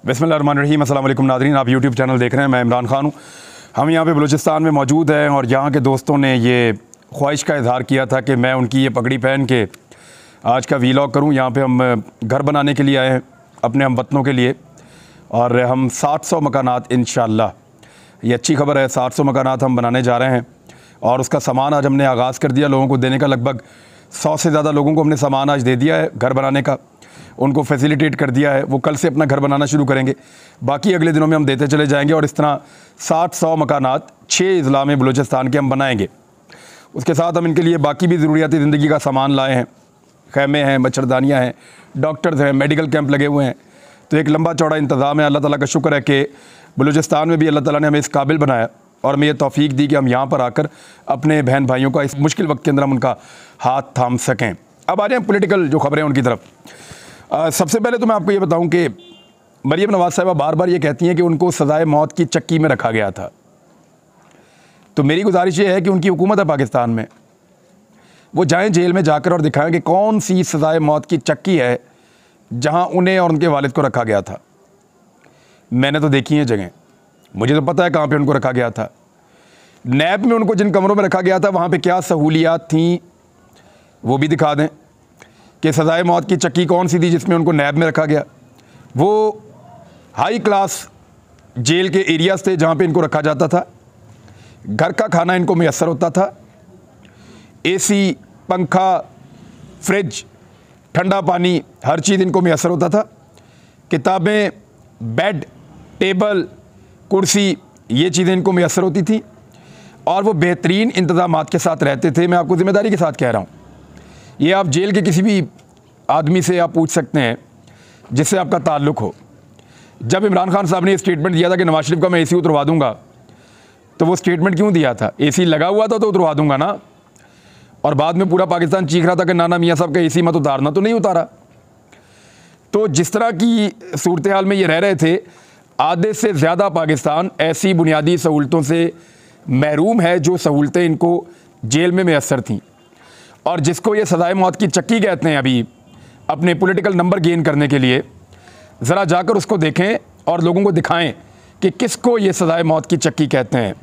बिस्मिल्लाहिर्रहमानिर्रहीम। अस्सलाम वालेकुम नाज़रीन, आप यूट्यूब चैनल देख रहे हैं। मैं इमरान खान हूँ। हम यहाँ पे बलूचिस्तान में मौजूद हैं और यहाँ के दोस्तों ने ये ख्वाहिश का इज़हार किया था कि मैं उनकी ये पगड़ी पहन के आज का वीलॉग करूँ। यहाँ पे हम घर बनाने के लिए आए हैं अपने हमवतनों के लिए, और हम 700 मकानात इंशाअल्लाह, ये अच्छी खबर है, 700 मकानात हम बनाने जा रहे हैं। और उसका सामान आज हमने आगाज़ कर दिया लोगों को देने का। लगभग 100 से ज़्यादा लोगों को हमने सामान आज दे दिया है घर बनाने का, उनको फैसिलिटेट कर दिया है। वो कल से अपना घर बनाना शुरू करेंगे, बाकी अगले दिनों में हम देते चले जाएंगे। और इस तरह 700 मकानात 6 अज़ला में बलूचिस्तान के हम बनाएंगे। उसके साथ हम इनके लिए बाकी भी ज़रूरियाती ज़िंदगी का सामान लाए हैं। खैमे हैं, मच्छरदानियाँ हैं, डॉक्टर्स हैं, मेडिकल कैंप लगे हुए हैं। तो एक लंबा चौड़ा इंतज़ाम है। अल्लाह ताला का शुक्र है कि बलूचिस्तान में भी अल्लाह ताला ने हमें इस काबिल बनाया और हमें ये तौफीक दी कि हम यहाँ पर आकर अपने बहन भाइयों का इस मुश्किल वक्त के अंदर हम उनका हाथ थाम सकें। अब आ जाएँ पॉलिटिकल जो खबरें उनकी तरफ। सबसे पहले तो मैं आपको ये बताऊं कि मरियम नवाज़ साहिबा बार बार ये कहती हैं कि उनको सज़ाए मौत की चक्की में रखा गया था। तो मेरी गुजारिश ये है कि उनकी हुकूमत है पाकिस्तान में, वो जाएं जेल में जाकर और दिखाएं कि कौन सी सज़ाए मौत की चक्की है जहां उन्हें और उनके वालिद को रखा गया था। मैंने तो देखी है जगह, मुझे तो पता है कहाँ पर उनको रखा गया था। नैब में उनको जिन कमरों में रखा गया था वहाँ पर क्या सहूलियात थीं वो भी दिखा दें कि सज़ाए मौत की चक्की कौन सी थी जिसमें उनको नैब में रखा गया। वो हाई क्लास जेल के एरियाज़ थे जहाँ पे इनको रखा जाता था। घर का खाना इनको मैसर होता था, एसी, पंखा, फ्रिज, ठंडा पानी, हर चीज़ इनको मैसर होता था। किताबें, बेड, टेबल, कुर्सी, ये चीज़ें इनको मैसर होती थी और वो बेहतरीन इंतज़ामात के साथ रहते थे। मैं आपको ज़िम्मेदारी के साथ कह रहा हूँ। ये आप जेल के किसी भी आदमी से आप पूछ सकते हैं जिससे आपका ताल्लुक़ हो। जब इमरान खान साहब ने ये स्टेटमेंट दिया था कि नवाज शरीफ का मैं एसी उतरवा दूंगा, तो वो स्टेटमेंट क्यों दिया था? एसी लगा हुआ था तो उतरवा दूंगा ना। और बाद में पूरा पाकिस्तान चीख रहा था कि नाना मियाँ साहब का एसी मत उतारना, तो नहीं उतारा। तो जिस तरह की सूरत हाल में ये रह रहे थे, आधे से ज़्यादा पाकिस्तान ऐसी बुनियादी सहूलतों से महरूम है जो सहूलतें इनको जेल में मैसर थीं। और जिसको ये सज़ाए मौत की चक्की कहते हैं अभी अपने पॉलिटिकल नंबर गेन करने के लिए, ज़रा जाकर उसको देखें और लोगों को दिखाएं कि किसको ये सज़ाए मौत की चक्की कहते हैं।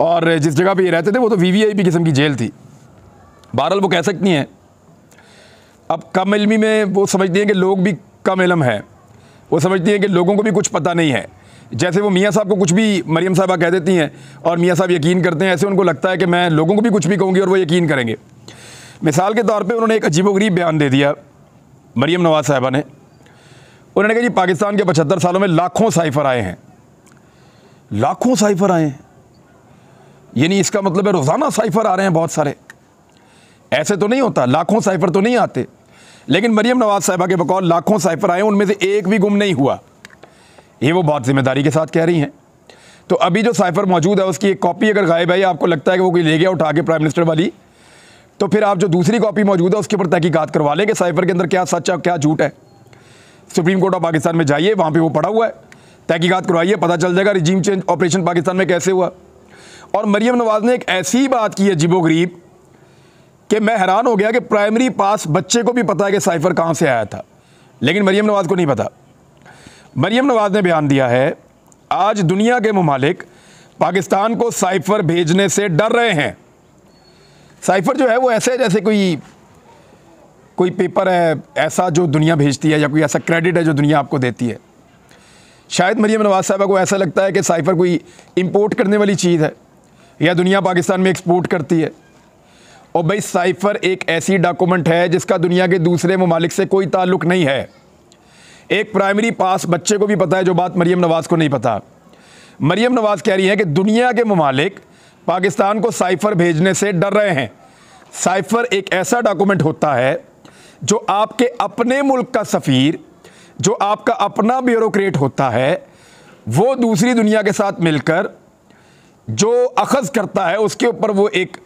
और जिस जगह पे ये रहते थे वो तो वीवीआईपी किस्म की जेल थी। बहरहाल वो कह सकती हैं, अब कम इल्मी में वो समझती हैं कि लोग भी कम इल्म है, वो समझती हैं कि लोगों को भी कुछ पता नहीं है। जैसे वो मियाँ साहब को कुछ भी मरियम साहबा कह देती हैं और मियाँ साहब यकीन करते हैं, ऐसे उनको लगता है कि मैं लोगों को भी कुछ भी कहूँगी और वो यकीन करेंगे। मिसाल के तौर पे उन्होंने एक अजीबोगरीब बयान दे दिया मरियम नवाज़ साहिबा ने। उन्होंने कहा जी पाकिस्तान के 75 सालों में लाखों साइफ़र आए हैं। लाखों साइफ़र आए हैं यानी इसका मतलब है रोज़ाना साइफ़र आ रहे हैं बहुत सारे। ऐसे तो नहीं होता, लाखों साइफ़र तो नहीं आते। लेकिन मरियम नवाज़ साहिबा के बकौल लाखों साइफ़र आए, उनमें से एक भी गुम नहीं हुआ। ये वो बहुत ज़िम्मेदारी के साथ कह रही हैं। तो अभी जो साइफ़र मौजूद है उसकी एक कॉपी अगर गायब है या आपको लगता है कि वो कोई ले गया उठा के प्राइम मिनिस्टर वाली, तो फिर आप जो दूसरी कॉपी मौजूद है उसके ऊपर तहकीकात करवा लेंगे साइफ़र के अंदर क्या सच है क्या झूठ है। सुप्रीम कोर्ट ऑफ पाकिस्तान में जाइए, वहाँ पे वो पड़ा हुआ है, तहकीकात करवाइए, पता चल जाएगा रिजीम चेंज ऑपरेशन पाकिस्तान में कैसे हुआ। और मरियम नवाज़ ने एक ऐसी बात की है अजीबोगरीब कि मैं हैरान हो गया कि प्राइमरी पास बच्चे को भी पता है कि साइफ़र कहाँ से आया था, लेकिन मरियम नवाज़ को नहीं पता। मरियम नवाज़ ने बयान दिया है आज दुनिया के ममालिक पाकिस्तान को साइफ़र भेजने से डर रहे हैं। साइफ़र जो है वो ऐसे जैसे कोई पेपर है ऐसा जो दुनिया भेजती है, या कोई ऐसा क्रेडिट है जो दुनिया आपको देती है। शायद मरियम नवाज़ साहिबा को ऐसा लगता है कि साइफ़र कोई इंपोर्ट करने वाली चीज़ है या दुनिया पाकिस्तान में एक्सपोर्ट करती है। और भाई साइफ़र एक ऐसी डॉक्यूमेंट है जिसका दुनिया के दूसरे ममालिक से कोई ताल्लुक़ नहीं है। एक प्राइमरी पास बच्चे को भी पता है, जो बात मरियम नवाज़ को नहीं पता। मरियम नवाज़ कह रही है कि दुनिया के ममालिक पाकिस्तान को साइफ़र भेजने से डर रहे हैं। साइफ़र एक ऐसा डॉक्यूमेंट होता है जो आपके अपने मुल्क का सफ़ीर, जो आपका अपना ब्यूरोक्रेट होता है, वो दूसरी दुनिया के साथ मिलकर जो अखज़ करता है उसके ऊपर वो एक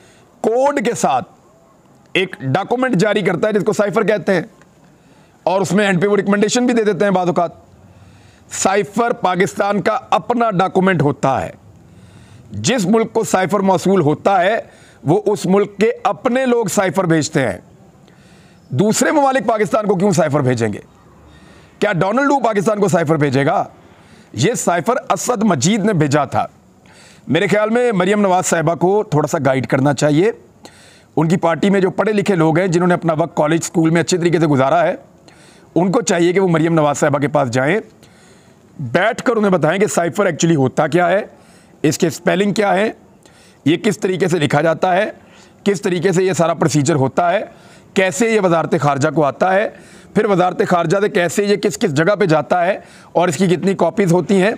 कोड के साथ एक डॉक्यूमेंट जारी करता है जिसको साइफ़र कहते हैं। और उसमें एंड पे वो रिकमेंडेशन भी दे देते हैं बाद औक़ात। साइफ़र पाकिस्तान का अपना डॉक्यूमेंट होता है। जिस मुल्क को साइफ़र मौसूल होता है वो उस मुल्क के अपने लोग साइफ़र भेजते हैं। दूसरे ममालिक पाकिस्तान को क्यों साइफ़र भेजेंगे? क्या डोनाल्ड लू पाकिस्तान को साइफर भेजेगा? ये साइफर असद मजीद ने भेजा था। मेरे ख्याल में मरियम नवाज साहिबा को थोड़ा सा गाइड करना चाहिए। उनकी पार्टी में जो पढ़े लिखे लोग हैं, जिन्होंने अपना वक्त कॉलेज स्कूल में अच्छे तरीके से गुजारा है, उनको चाहिए कि वो मरियम नवाज साहिबा के पास जाएं, बैठकर उन्हें बताएं कि साइफर एक्चुअली होता क्या है, इसके स्पेलिंग क्या है, ये किस तरीके से लिखा जाता है, किस तरीके से ये सारा प्रोसीजर होता है, कैसे ये वजारत खारजा को आता है, फिर वजारत खारजा से कैसे ये किस किस जगह पे जाता है और इसकी कितनी कॉपीज़ होती हैं,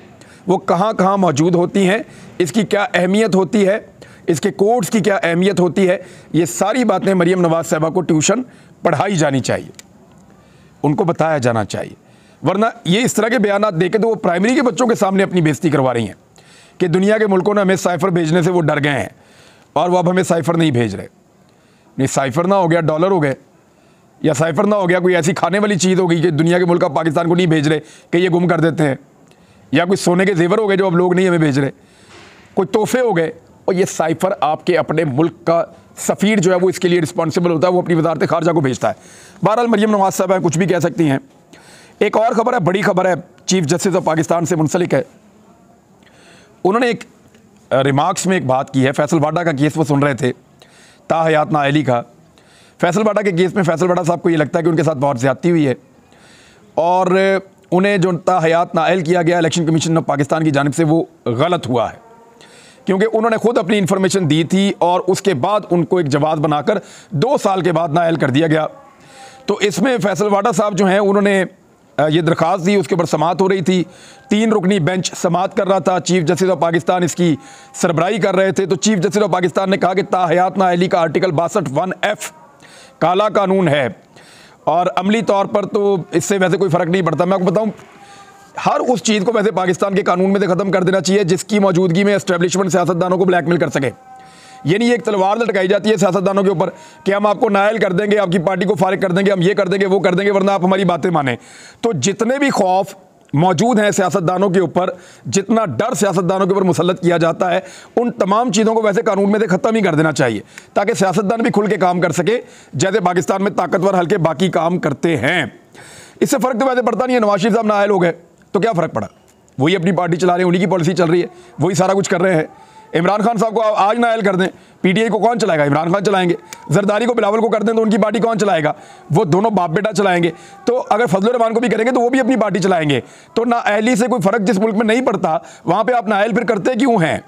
वो कहाँ कहाँ मौजूद होती हैं, इसकी क्या अहमियत होती है, इसके कोड्स की क्या अहमियत होती है। ये सारी बातें मरियम नवाज साहिबा को ट्यूशन पढ़ाई जानी चाहिए, उनको बताया जाना चाहिए। वरना ये इस तरह के बयान देके तो वो प्राइमरी के बच्चों के सामने अपनी बेइज्जती करवा रही हैं कि दुनिया के मुल्कों ने हमें साइफर भेजने से वो डर गए हैं और वो अब हमें साइफर नहीं भेज रहे। नहीं, साइफर ना हो गया डॉलर हो गए, या साइफर ना हो गया कोई ऐसी खाने वाली चीज़ हो गई कि दुनिया के मुल्क अब पाकिस्तान को नहीं भेज रहे कि ये गुम कर देते हैं, या कोई सोने के जेवर हो गए जो अब लोग नहीं हमें भेज रहे, कोई तोहफे हो गए। और ये साइफर आपके अपने मुल्क का सफ़ीर जो है वो इसके लिए रिस्पॉन्सिबल होता है, वो अपनी वजारत खारजा को भेजता है। बहरहाल मरियम नवाज साहब कुछ भी कह सकती हैं। एक और खबर है, बड़ी खबर है, चीफ जस्टिस ऑफ पाकिस्तान से मुंसलिक है। उन्होंने एक रिमार्क्स में एक बात की है। फैसल वाडा का केस वो सुन रहे थे, ताहयात नाअहली का। फैसल वाडा के केस में फैसल वाडा साहब को ये लगता है कि उनके साथ बहुत ज़्यादती हुई है और उन्हें जो ताहयात नाअहल किया गया इलेक्शन कमीशन ऑफ पाकिस्तान की जानिब से वो गलत हुआ है, क्योंकि उन्होंने खुद अपनी इन्फॉर्मेशन दी थी और उसके बाद उनको एक जवाब बनाकर 2 साल के बाद नाअहल कर दिया गया। तो इसमें फैसल वाडा साहब जो हैं उन्होंने ये दरख्वास्त दी, उसके ऊपर समाअत हो रही थी, 3 रुकनी बेंच समाअत कर रहा था, चीफ जस्टिस ऑफ पाकिस्तान इसकी सरबराही कर रहे थे। तो चीफ जस्टिस ऑफ पाकिस्तान ने कहा कि ताहयात नाअहली का आर्टिकल 62(1)(f) काला कानून है और अमली तौर पर तो इससे वैसे कोई फ़र्क नहीं पड़ता। मैं आपको बताऊँ, हर उस चीज़ को वैसे पाकिस्तान के कानून में से ख़त्म कर देना चाहिए जिसकी मौजूदगी में एस्टेब्लिशमेंट सियासतदानों को ब्लैकमेल कर सके। ये नहीं एक तलवार लटकाई जाती है सियासतदानों के ऊपर कि हम आपको नाअहल कर देंगे, आपकी पार्टी को फारिग कर देंगे, हम ये कर देंगे, वो कर देंगे, वरना आप हमारी बातें माने। तो जितने भी खौफ मौजूद हैं सियासतदानों के ऊपर, जितना डर सियासतदानों के ऊपर मुसल्लत किया जाता है, उन तमाम चीज़ों को वैसे कानून में से ख़त्म ही कर देना चाहिए ताकि सियासतदान भी खुल के काम कर सके, जैसे पाकिस्तान में ताकतवर हल्के बाकी काम करते हैं। इससे फ़र्क तो वैसे पड़ता नहीं है। नवाज शरीफ साहब नाअहल हो गए तो क्या फ़र्क पड़ा, वही अपनी पार्टी चला रहे हैं, उन्हीं की पॉलिसी चल रही है, वही सारा कुछ कर रहे हैं। इमरान खान साहब को आज नाअहल कर दें, पीटीआई को कौन चलाएगा? इमरान खान चलाएंगे। जरदारी को बिलावल को कर दें तो उनकी पार्टी कौन चलाएगा? वो दोनों बाप बेटा चलाएंगे। तो अगर फजलुर रहमान को भी करेंगे तो वो भी अपनी पार्टी चलाएंगे। तो नाअहली से कोई फ़र्क जिस मुल्क में नहीं पड़ता, वहाँ पर आप नाअहल फिर करते क्यों हैं?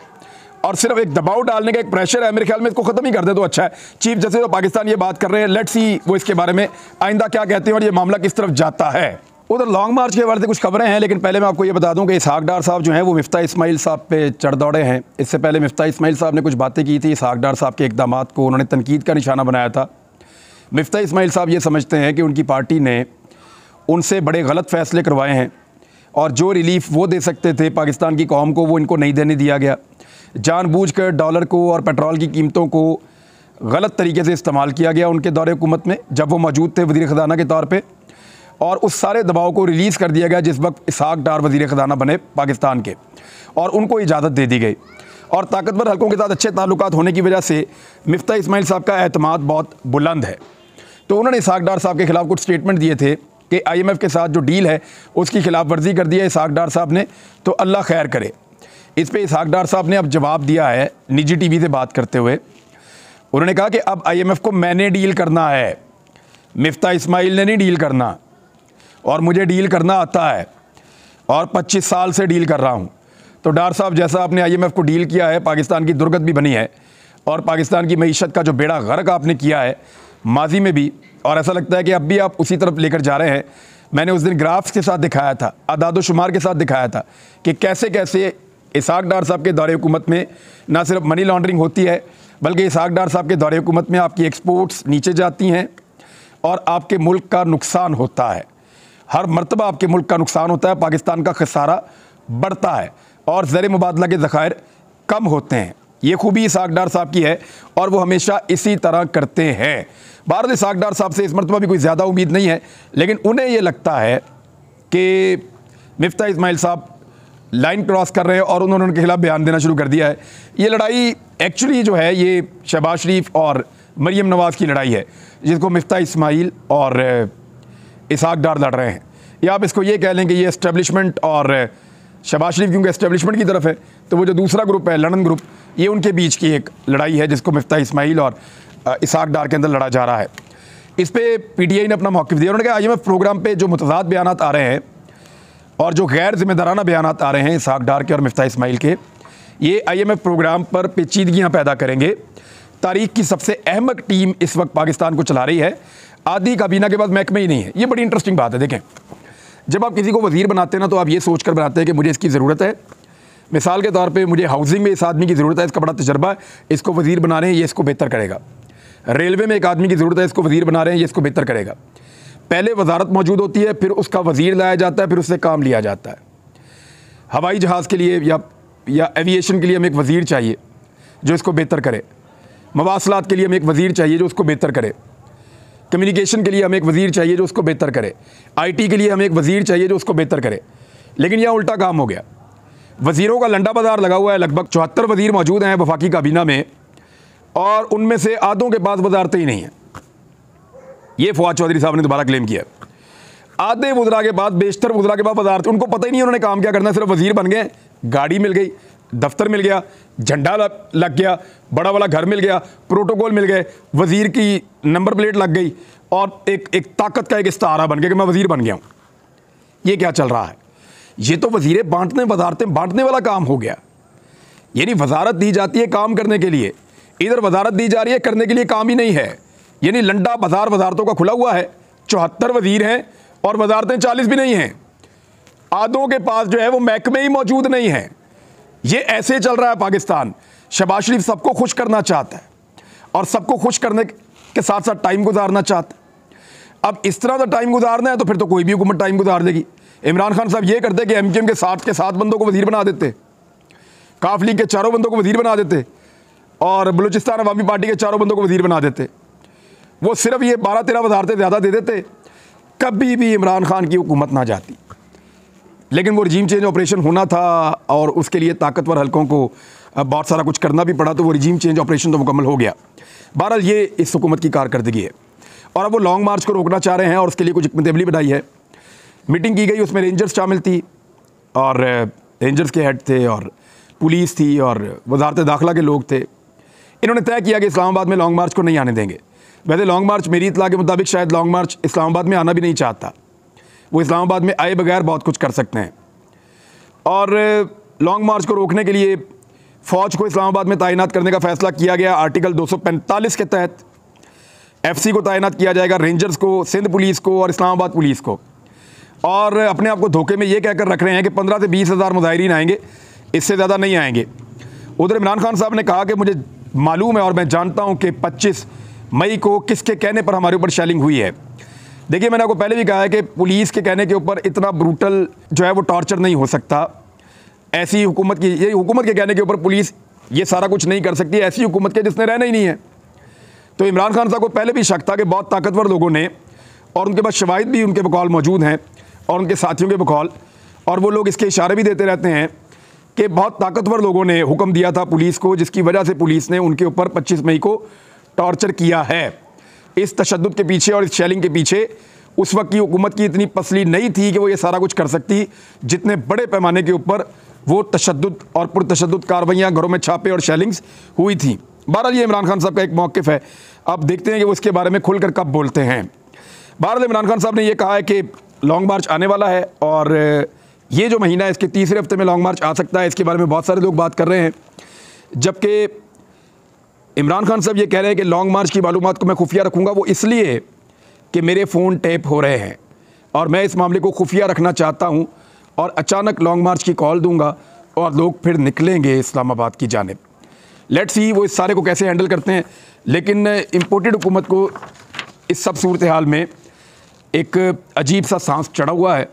और सिर्फ एक दबाव डालने का एक प्रेशर है, मेरे ख्याल में इसको ख़त्म ही कर दे तो अच्छा है। चीफ जस्टिस ऑफ पाकिस्तान ये बात कर रहे हैं, लेट्स सी वो इसके बारे में आइंदा क्या कहते हैं और ये मामला किस तरफ जाता है। उधर लॉन्ग मार्च के हवाले से कुछ खबरें हैं, लेकिन पहले मैं आपको ये बता दूं कि इसहाक डार साहब जो हैं वो मिफ्ता इस्माइल साहब पे चढ़ दौड़े हैं। इससे पहले मिफ्ता इस्माइल साहब ने कुछ बातें की थी, इसहाक डार साहब के इक़दामात को उन्होंने तनकीद का निशाना बनाया था। मिफ्ता इस्माइल साहब ये समझते हैं कि उनकी पार्टी ने उनसे बड़े गलत फ़ैसले करवाए हैं और जो रिलीफ वो दे सकते थे पाकिस्तान की कौम को वो इनको नहीं देने दिया गया। जानबूझकर डॉलर को और पेट्रोल की कीमतों को गलत तरीके से इस्तेमाल किया गया उनके दौरे हुकूमत में, जब वो मौजूद थे वज़ीर ख़ज़ाना के तौर पर, और उस सारे दबाव को रिलीज़ कर दिया गया जिस वक्त इसहाक डार वज़ीर ख़ज़ाना बने पाकिस्तान के, और उनको इजाज़त दे दी गई। और ताकतवर हल्कों के साथ अच्छे ताल्लुकात होने की वजह से मिफ्ता इस्माइल साहब का एतमाद बहुत बुलंद है। तो उन्होंने इसहाक डार साहब के ख़िलाफ़ कुछ स्टेटमेंट दिए थे कि IMF के साथ जो डील है उसकी खिलाफ वर्जी कर दी है इसहाक डार साहब ने, तो अल्लाह खैर करे। इस पर इसहाक डार साहब ने अब जवाब दिया है निजी TV से बात करते हुए। उन्होंने कहा कि अब IMF को मैंने डील करना है, मिफ्ता इस्माइल ने नहीं डील करना, और मुझे डील करना आता है और 25 साल से डील कर रहा हूँ। तो डार साहब, जैसा आपने IMF को डील किया है, पाकिस्तान की दुर्गत भी बनी है और पाकिस्तान की मईशत का जो बेड़ा गर्क आपने किया है माजी में भी, और ऐसा लगता है कि अब भी आप उसी तरफ लेकर जा रहे हैं। मैंने उस दिन ग्राफ्स के साथ दिखाया था, आदाद शुमार के साथ दिखाया था कि कैसे कैसे इसहाक डार साहब के दौरे हुकूमत में ना सिर्फ मनी लॉन्ड्रिंग होती है, बल्कि इसहाक डार साहब के दौरे हुकूमत में आपकी एक्सपोर्ट्स नीचे जाती हैं और आपके मुल्क का नुकसान होता है। हर मरतबा आपके मुल्क का नुकसान होता है, पाकिस्तान का खसारा बढ़ता है और ज़र मुबादला के ज़खायर कम होते हैं। ये खूबी इसहाक डार साहब की है और वो हमेशा इसी तरह करते हैं। बहरहाल इसहाक डार साहब से इस मरतबा भी कोई ज़्यादा उम्मीद नहीं है, लेकिन उन्हें ये लगता है कि मिफ्ता इस्माइल साहब लाइन क्रॉस कर रहे हैं और उन्होंने उनके खिलाफ बयान देना शुरू कर दिया है। ये लड़ाई एक्चुअली जो है ये शहबाज शरीफ और मरियम नवाज़ की लड़ाई है, जिसको मिफ्ता इस्माइल और इसहाक डार लड़ रहे हैं। या आप इसको ये कह लें कि ये एस्टेब्लिशमेंट और शहबाज शरीफ क्योंकि एस्टेब्लिशमेंट की तरफ है, तो वो जो दूसरा ग्रुप है लंदन ग्रुप, ये उनके बीच की एक लड़ाई है जिसको मिफ्ताह इस्माइल और इसाक डार के अंदर लड़ा जा रहा है। इस पे पीटीआई ने अपना मौक़िफ़ दिया। उन्होंने कहा IMF प्रोग्राम पे जो मुतज़ाद बयानात आ रहे हैं और जो गैर जिम्मेदाराना बयानात आ रहे हैं इसाक डार के और मिफ्ताह इस्माइल के, ये IMF प्रोग्राम पर पेचीदगियाँ पैदा करेंगे। तारीख की सबसे अहम टीम इस वक्त पाकिस्तान को चला रही है, आधी काबीना के पास महकमे ही नहीं है। ये बड़ी इंटरेस्टिंग बात है। देखें, जब आप किसी को वज़ीर बनाते हैं ना, तो आप ये सोच कर बनाते हैं कि मुझे इसकी ज़रूरत है। मिसाल के तौर पे मुझे हाउसिंग में इस आदमी की ज़रूरत है, इसका बड़ा तजर्बा है, इसको वज़ीर बना रहे हैं, ये इसको बेहतर करेगा। रेलवे में एक आदमी की ज़रूरत है, इसको वज़ीर बना रहे हैं, ये इसको बेहतर करेगा। पहले वजारत मौजूद होती है, फिर उसका वज़ीर लाया जाता है, फिर उससे काम लिया जाता है। हवाई जहाज़ के लिए या एविएशन के लिए हमें एक वज़ीर चाहिए जो इसको बेहतर करे। मवासलात के लिए हमें एक वज़ीर चाहिए जो उसको बेहतर करे। कम्युनिकेशन के लिए हमें एक वज़ीर चाहिए जो उसको बेहतर करे। IT के लिए हमें एक वज़ीर चाहिए जो उसको बेहतर करे। लेकिन यह उल्टा काम हो गया। वज़ीरों का लंडा बाजार लगा हुआ है। लगभग 74 वज़ीर मौजूद हैं वफाकी काबीना में, और उनमें से आधों के पास वजारतें ही नहीं हैं। ये फवाद चौधरी साहब ने दोबारा क्लेम किया। आधे वज़रा के बाद, बेशतर वज़रा के बाद वजारतें, उनको पता ही नहीं उन्होंने काम क्या करना है, सिर्फ वज़ीर बन गए, गाड़ी मिल गई, दफ्तर मिल गया, झंडा लग गया, बड़ा वाला घर मिल गया, प्रोटोकॉल मिल गए, वज़ीर की नंबर प्लेट लग गई और एक ताकत का एक इस्तारा बन गया कि मैं वज़ीर बन गया हूँ। ये क्या चल रहा है? ये तो वज़ीरें बांटने, वजारतें बांटने वाला काम हो गया। यानी वजारत दी जाती है काम करने के लिए, इधर वजारत दी जा रही है करने के लिए काम ही नहीं है। यानी लंडा बाजार वजारतों का खुला हुआ है। 74 वज़ीर हैं और वजारतें 40 भी नहीं हैं। आधों के पास जो है वो महकमे ही मौजूद नहीं है। ये ऐसे चल रहा है पाकिस्तान। शहबाज शरीफ सबको खुश करना चाहता है और सबको खुश करने के साथ साथ टाइम गुजारना चाहता है। अब इस तरह का टाइम गुजारना है तो फिर तो कोई भी हुकूमत टाइम गुजार देगी। इमरान खान साहब ये करते कि MKM के 7 बंदों को वज़ीर बना देते, काफ लीग के 4 बंदों को वज़ीर बना देते और बलूचिस्तान अवामी पार्टी के 4 बंदों को वज़ीर बना देते। वो सिर्फ ये 12-13 वजारतें ज़्यादा दे देते, कभी भी इमरान खान की हुकूमत ना जाती। लेकिन वो रजीम चेंज ऑपरेशन होना था और उसके लिए ताकतवर हलकों को बहुत सारा कुछ करना भी पड़ा, तो वो रजीम चेंज ऑपरेशन तो मुकम्मल हो गया। बहरहाल ये इस हुकूमत की कारकर्दगी है और अब वो लॉन्ग मार्च को रोकना चाह रहे हैं और उसके लिए कुछ हिकमत-ए-अमली बनाई है। मीटिंग की गई, उसमें रेंजर्स शामिल थी और रेंजर्स के हेड थे और पुलिस थी और वजारत दाखिला के लोग थे। इन्होंने तय किया कि इस्लामाबाद में लॉन्ग मार्च को नहीं आने देंगे। वैसे लॉन्ग मार्च मेरी इत्तला के मुताबिक शायद लॉन्ग मार्च इस्लामाबाद में आना भी नहीं चाहता। वो इस्लामाबाद में आए बगैर बहुत कुछ कर सकते हैं और लॉन्ग मार्च को रोकने के लिए फ़ौज को इस्लामाबाद में तैनात करने का फ़ैसला किया गया। आर्टिकल 245 के तहत FC को तैनात किया जाएगा, रेंजर्स को, सिंध पुलिस को और इस्लामाबाद पुलिस को। और अपने आप को धोखे में ये कहकर रख रहे हैं कि 15 से 20 हज़ार मुजाहिरीन आएंगे, इससे ज़्यादा नहीं आएंगे। उधर इमरान खान साहब ने कहा कि मुझे मालूम है और मैं जानता हूँ कि 25 मई को किसके कहने पर हमारे ऊपर शेलिंग हुई है। देखिए, मैंने आपको पहले भी कहा है कि पुलिस के कहने के ऊपर इतना ब्रूटल जो है वो टॉर्चर नहीं हो सकता। ऐसी हुकूमत की, ये हुकूमत के कहने के ऊपर पुलिस ये सारा कुछ नहीं कर सकती, ऐसी हुकूमत के जिसने रहना ही नहीं है। तो इमरान खान साहब को पहले भी शक था कि बहुत ताकतवर लोगों ने, और उनके पास शवाहिद भी उनके बकौल मौजूद हैं और उनके साथियों के बकौल, और वो लोग इसके इशारे भी देते रहते हैं कि बहुत ताकतवर लोगों ने हुक्म दिया था पुलिस को, जिसकी वजह से पुलिस ने उनके ऊपर 25 मई को टॉर्चर किया है। इस तशद्दुद के पीछे और इस शेलिंग के पीछे उस वक्त की हुकूमत की इतनी पसली नहीं थी कि वो ये सारा कुछ कर सकती, जितने बड़े पैमाने के ऊपर वो तशद्दुद और पुरतशद्दुद कार्रवाइयाँ, घरों में छापे और शेलिंग्स हुई थी। बहरहाल ये इमरान खान साहब का एक मौक़िफ़ है। अब देखते हैं कि वो इसके बारे में खुलकर कब बोलते हैं। बहरहाल इमरान खान साहब ने यह कहा है कि लॉन्ग मार्च आने वाला है और ये जो महीना है इसके तीसरे हफ्ते में लॉन्ग मार्च आ सकता है। इसके बारे में बहुत सारे लोग बात कर रहे हैं, जबकि इमरान खान साहब ये कह रहे हैं कि लॉन्ग मार्च की मालूमात को मैं खुफिया रखूँगा, वो इसलिए कि मेरे फ़ोन टैप हो रहे हैं और मैं इस मामले को खुफिया रखना चाहता हूँ और अचानक लॉन्ग मार्च की कॉल दूंगा और लोग फिर निकलेंगे इस्लामाबाद की जानिब। लेट्स सी वो इस सारे को कैसे हैंडल करते हैं। लेकिन इम्पोर्टेड हुकूमत को इस सब सूरत हाल में एक अजीब सा सांस चढ़ा हुआ है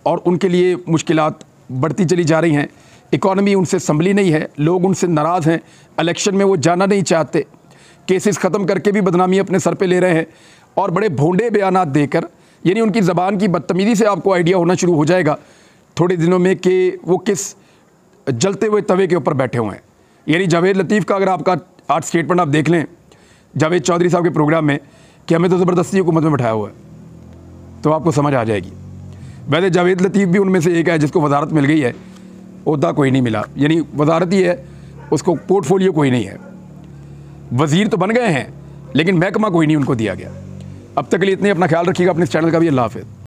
और उनके लिए मुश्किलात बढ़ती चली जा रही हैं। इकॉनमी उनसे संभली नहीं है, लोग उनसे नाराज़ हैं, इलेक्शन में वो जाना नहीं चाहते, केसेस ख़त्म करके भी बदनामी अपने सर पे ले रहे हैं और बड़े भोंडे बयानात देकर, यानी उनकी ज़बान की बदतमीज़ी से आपको आइडिया होना शुरू हो जाएगा थोड़े दिनों में कि वो किस जलते हुए तवे के ऊपर बैठे हुए हैं। यानी जावेद लतीफ़ का अगर आपका आज स्टेटमेंट आप देख लें जावेद चौधरी साहब के प्रोग्राम में कि हमें तो ज़बरदस्ती हुकूमत में बैठाया हुआ है, तो आपको समझ आ जाएगी। वैसे जावेद लतीफ़ भी उनमें से एक है जिसको वजारत मिल गई है, ओहदा कोई नहीं मिला, यानी वजारत ही है, उसको पोर्टफोलियो कोई नहीं है। वज़ीर तो बन गए हैं लेकिन महकमा कोई नहीं उनको दिया गया। अब तक के लिए इतने, अपना ख्याल रखिएगा, अपने इस चैनल का भी। अल्लाह हाफ़िज़।